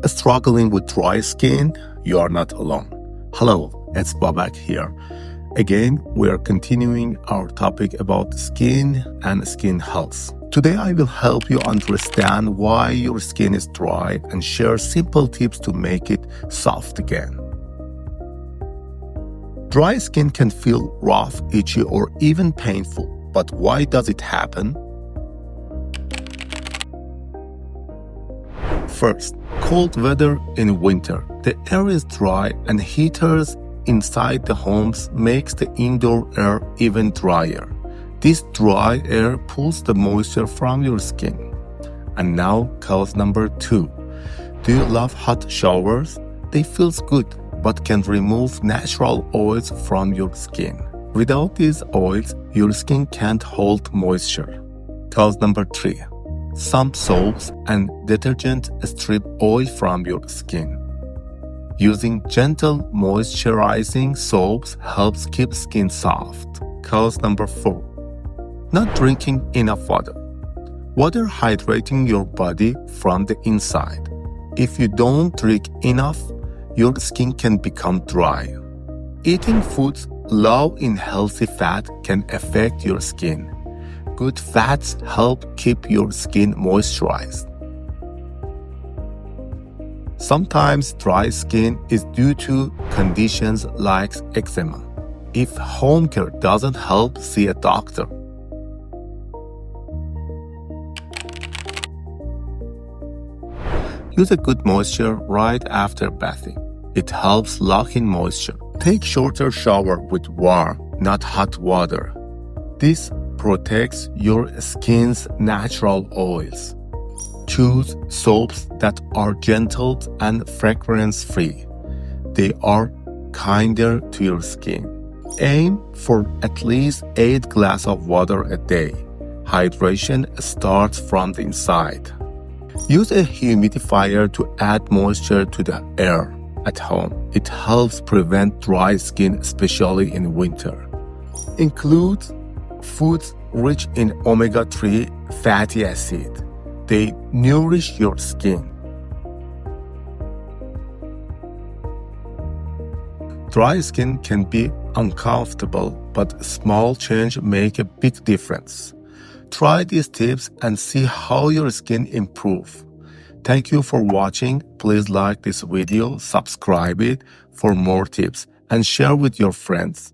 Struggling with dry skin? You are not alone. Hello, it's Babak here. Again, we are continuing our topic about skin and skin health. Today, I will help you understand why your skin is dry and share simple tips to make it soft again. Dry skin can feel rough, itchy, or even painful. But why does it happen? First, cold weather in winter. The air is dry and heaters inside the homes makes the indoor air even drier. This dry air pulls the moisture from your skin. And now cause number 2. Do you love hot showers? They feel good but can remove natural oils from your skin. Without these oils, your skin can't hold moisture. Cause number 3. Some soaps and detergents strip oil from your skin. Using gentle moisturizing soaps helps keep skin soft. Cause number 4. Not drinking enough water. Water hydrating your body from the inside. If you don't drink enough, your skin can become dry. Eating foods low in healthy fat can affect your skin. Good fats help keep your skin moisturized. Sometimes dry skin is due to conditions like eczema. If home care doesn't help, see a doctor. Use a good moisture right after bathing. It helps lock in moisture. Take shorter shower with warm, not hot water. This protects your skin's natural oils. Choose soaps that are gentle and fragrance-free. They are kinder to your skin. Aim for at least 8 glasses of water a day. Hydration starts from the inside. Use a humidifier to add moisture to the air at home. It helps prevent dry skin, especially in winter. Include foods rich in omega-3 fatty acid. They nourish your skin. Dry skin can be uncomfortable, but small change make a big difference. Try these tips and see how your skin improves. Thank you for watching. Please like this video, subscribe it for more tips, and share with your friends.